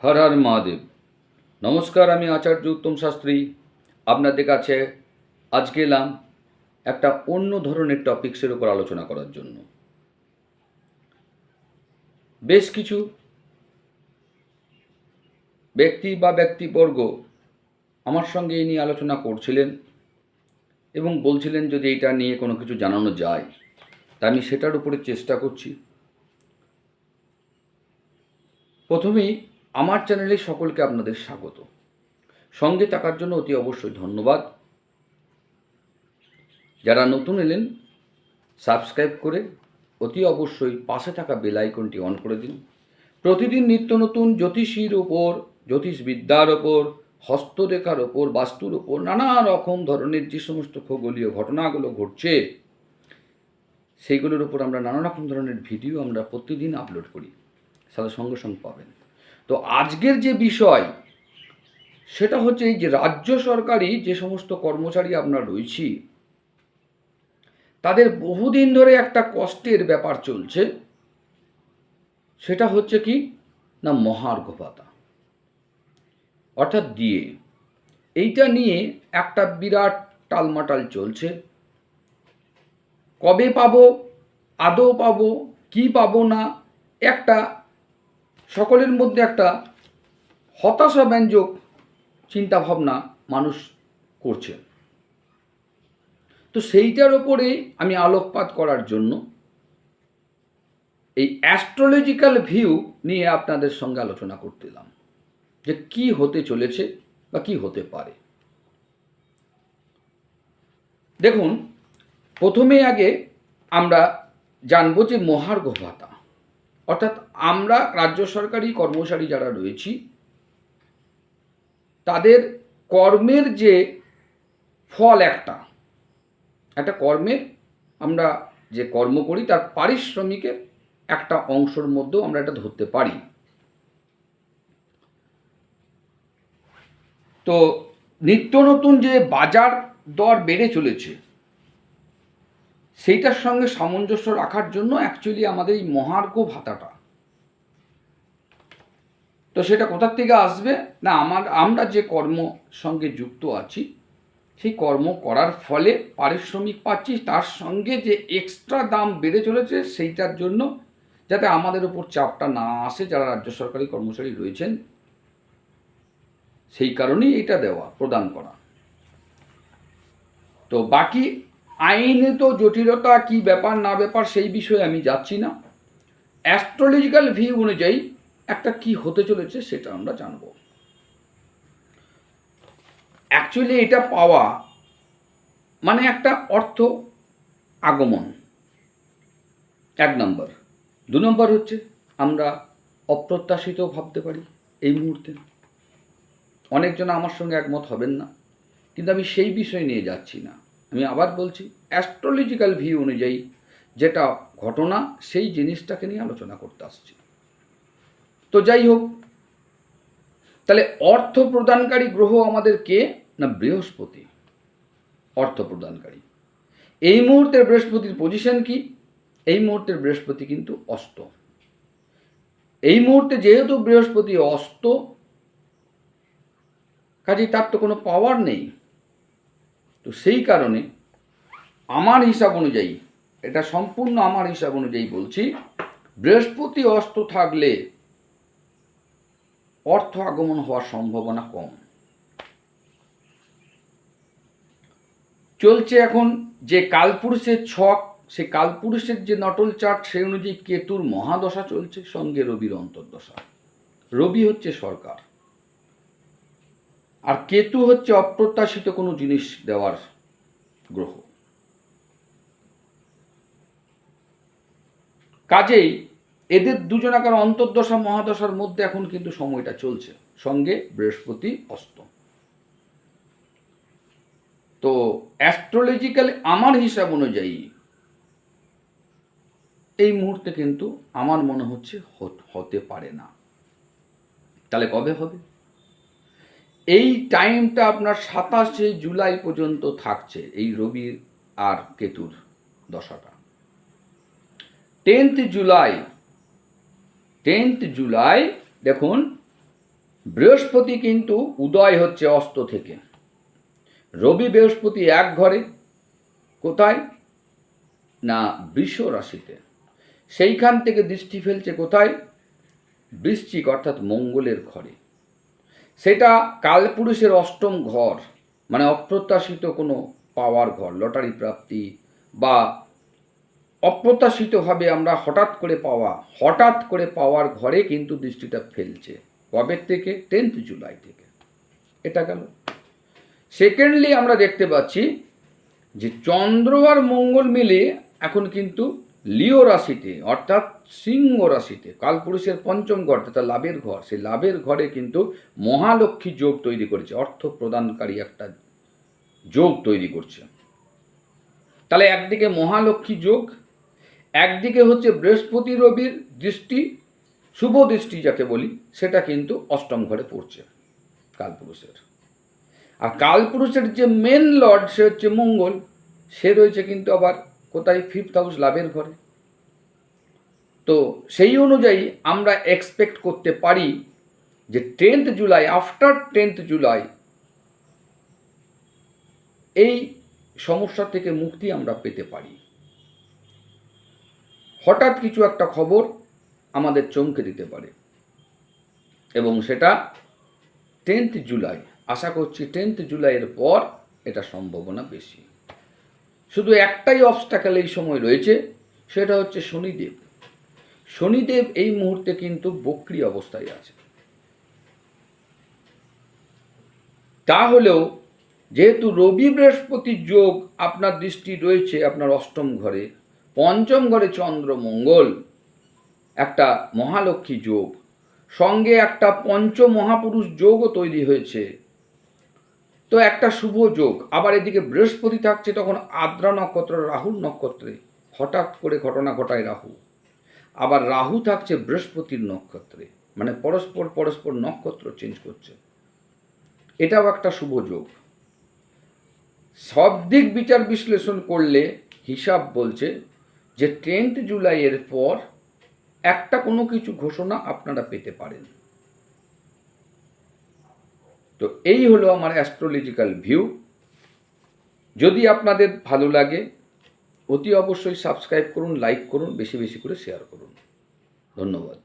হর হর মহাদেব। নমস্কার, আমি আচার্য উত্তম শাস্ত্রী আপনাদের কাছে আজকে এলাম একটা অন্য ধরনের টপিক্সের উপর আলোচনা করার জন্য। বেশ কিছু ব্যক্তি বা ব্যক্তিবর্গ আমার সঙ্গে এই নিয়ে আলোচনা করছিলেন এবং বলছিলেন যদি এটা নিয়ে কোনো কিছু জানানো যায়, তা আমি সেটার উপরে চেষ্টা করছি। প্রথমেই আমার চ্যানেলে সকলকে আপনাদের স্বাগত। সঙ্গে থাকার জন্য অতি অবশ্যই ধন্যবাদ। যারা নতুন এলেন সাবস্ক্রাইব করে অতি অবশ্যই পাশে থাকা বেল আইকনটি অন করে দিন। প্রতিদিন নিত্য নতুন জ্যোতিষীর ওপর, জ্যোতিষবিদ্যার ওপর, হস্তরেখার ওপর, বাস্তুর ওপর নানা রকম ধরনের যে সমস্ত খগোলীয় ঘটনাগুলো ঘটছে সেইগুলোর উপর আমরা নানা রকম ধরনের ভিডিও আমরা প্রতিদিন আপলোড করি, সাথে সঙ্গে সঙ্গে পাবেন। তো আজকের যে বিষয় সেটা হচ্ছে এই যে রাজ্য সরকারি যে সমস্ত কর্মচারী আমরা রয়েছি তাদের বহুদিন ধরে একটা কষ্টের ব্যাপার চলছে। সেটা হচ্ছে কি না, মহার্ঘ ভাতা অর্থাৎ ডিএ। এইটা নিয়ে একটা বিরাট টালমাটাল চলছে। কবে পাবো, আদৌ পাবো কি পাবো না, একটা সকলের মধ্যে একটা হতাশাব্যঞ্জক চিন্তাভাবনা মানুষ করছে। তো সেইটার ওপরে আমি আলোকপাত করার জন্য এই অ্যাস্ট্রোলজিক্যাল ভিউ নিয়ে আপনাদের সঙ্গে আলোচনা করতে এলাম যে কি হতে চলেছে বা কি হতে পারে। দেখুন, প্রথমে আগে আমরা জানব যে মহার্ঘ ভাতা অর্থাৎ আমরা রাজ্য সরকারি কর্মচারী যারা রয়েছি তাদের কর্মের যে ফল, একটা কর্মের আমরা যে কর্ম করি তার পারিশ্রমিকের একটা অংশের মধ্যেও আমরা এটা ধরতে পারি। তো নিত্য নতুন যে বাজার দর বেড়ে চলেছে সেইটার সঙ্গে সামঞ্জস্য রাখার জন্য অ্যাকচুয়ালি আমাদের এই মহার্ঘ ভাতাটা, তো সেটা কোথার থেকে আসবে না, আমরা যে কর্ম সঙ্গে যুক্ত আছি সেই কর্ম করার ফলে পারিশ্রমিক পাচ্ছি, তার সঙ্গে যে এক্সট্রা দাম বেড়ে চলেছে সেইটার জন্য যাতে আমাদের উপর চাপটা না আসে যারা রাজ্য সরকারি কর্মচারী রয়েছেন, সেই কারণেই এটা দেওয়া, প্রদান করা। তো বাকি আইনে তো জটিলতা কি ব্যাপার না ব্যাপার সেই বিষয়ে আমি যাচ্ছি না। অ্যাস্ট্রোলজিক্যাল ভিউ অনুযায়ী একটা কি হতে চলেছে সেটা আমরা জানব। অ্যাকচুয়ালি এটা পাওয়া মানে একটা অর্থ আগমন, এক নম্বর। দু নম্বর হচ্ছে আমরা অপ্রত্যাশিত ভাবতে পারি এই মুহূর্তে। অনেকজন আমার সঙ্গে একমত হবেন না, কিন্তু আমি সেই বিষয় নিয়ে যাচ্ছি না। আমি আবার বলছি, অ্যাস্ট্রোলজিক্যাল ভিউ অনুযায়ী যেটা ঘটনা সেই জিনিসটাকে নিয়ে আলোচনা করতে আসছি। তো যাই হোক, তাহলে অর্থ প্রদানকারী গ্রহ আমাদের কে না, বৃহস্পতি অর্থ প্রদানকারী। এই মুহূর্তের বৃহস্পতির পজিশন কি? এই মুহূর্তের বৃহস্পতি কিন্তু অস্ত। এই মুহূর্তে যেহেতু বৃহস্পতি অস্ত, কাজেই তার তো কোনো পাওয়ার নেই। তো সেই কারণে আমার হিসাব অনুযায়ী, এটা সম্পূর্ণ আমার হিসাব অনুযায়ী বলছি, বৃহস্পতি অস্ত থাকলে অর্থ আগমন হওয়ার সম্ভাবনা কম। চলছে এখন যে কালপুরুষের ছক, সে কালপুরুষের যে নটল চার্ট সেই অনুযায়ী কেতুর মহাদশা চলছে, সঙ্গে রবির অন্তর্দশা। রবি হচ্ছে সরকার আর কেতু হচ্ছে অপ্রত্যাশিত কোনো জিনিস দেওয়ার গ্রহ। কাজেই এদের দুজনাকার অন্তর্দশা মহাদশার মধ্যে এখন কিন্তু সময়টা চলছে, সঙ্গে বৃহস্পতি অস্ত। তো অ্যাস্ট্রোলজিক্যাল আমার হিসাব অনুযায়ী এই মুহূর্তে কিন্তু আমার মনে হচ্ছে হতে পারে না। তাহলে কবে হবে? এই টাইমটা আপনার 27শে জুলাই পর্যন্ত থাকছে এই রবি আর কেতুর দশাটা। 10th জুলাই দেখুন বৃহস্পতি কিন্তু উদয় হচ্ছে অস্ত থেকে। রবি বৃহস্পতি এক ঘরে, কোথায় না বৃষ রাশিতে। সেইখান থেকে দৃষ্টি ফেলছে কোথায়, বৃশ্চিক অর্থাৎ মঙ্গলের ঘরে। সেটা কালপুরুষের অষ্টম ঘর, মানে অপ্রত্যাশিত কোনো পাওয়ার ঘর, লটারি প্রাপ্তি বা অপ্রত্যাশিতভাবে আমরা হঠাৎ করে পাওয়ার ঘরে কিন্তু দৃষ্টিটা ফেলছে। কবে থেকে? 10th জুলাই থেকে। এটা গেল। সেকেন্ডলি আমরা দেখতে পাচ্ছি যে চন্দ্র আর মঙ্গল মিলে এখন কিন্তু লিও রাশিতে অর্থাৎ সিংহ রাশিতে, কালপুরুষের পঞ্চম ঘর, তথা লাভের ঘর, সেই লাভের ঘরে কিন্তু মহালক্ষ্মী যোগ তৈরি করেছে, অর্থ প্রদানকারী একটা যোগ তৈরি করছে। তাহলে একদিকে মহালক্ষ্মী যোগ, একদিকে হচ্ছে বৃহস্পতি রবির দৃষ্টি, শুভ দৃষ্টি যাকে বলি, সেটা কিন্তু অষ্টম ঘরে পড়ছে কালপুরুষের। আর কালপুরুষের যে মেন লর্ড সে হচ্ছে মঙ্গল, সে রয়েছে কিন্তু আবার কোথায়? 5th হাউস, লাভের ঘরে। তো সেই অনুযায়ী আমরা এক্সপেক্ট করতে পারি যে 10th July, after 10th July এই সমস্যা থেকে মুক্তি আমরা পেতে পারি। হঠাৎ কিছু একটা খবর আমাদের চমকে দিতে পারে, এবং সেটা 10th জুলাই, আশা করছি 10th জুলাইয়ের পর এটা সম্ভাবনা বেশি। শুধু একটাই অবস্টাকেল এই সময় রয়েছে, সেটা হচ্ছে শনিদেব। শনিদেব এই মুহূর্তে কিন্তু বক্রী অবস্থায় আছে। তাহলেও যেহেতু রবি বৃহস্পতি যোগ আপনার দৃষ্টি রয়েছে আপনার অষ্টম ঘরে, পঞ্চম ঘরে চন্দ্র মঙ্গল, একটা মহালক্ষ্মী যোগ, সঙ্গে একটা পঞ্চ মহাপুরুষ যোগও তৈরি হয়েছে, তো একটা শুভ যোগ। আবার এদিকে বৃহস্পতি থাকছে তখন আদ্রা নক্ষত্র, রাহুর নক্ষত্রে, হঠাৎ করে ঘটনা ঘটায় রাহু। আবার রাহু থাকছে বৃহস্পতির নক্ষত্রে, মানে পরস্পর নক্ষত্র চেঞ্জ করছে, এটাও একটা শুভ যোগ। সব দিক বিচার বিশ্লেষণ করলে হিসাব বলছে যে 10th জুলাইয়ের পর একটা কোনো কিছু ঘোষণা আপনারা পেতে পারেন। তো এই হলো আমার অ্যাস্ট্রোলজিক্যাল ভিউ। যদি আপনাদের ভালো লাগে অতি অবশ্যই সাবস্ক্রাইব করুন, লাইক করুন, বেশি বেশি করে শেয়ার করুন। ধন্যবাদ।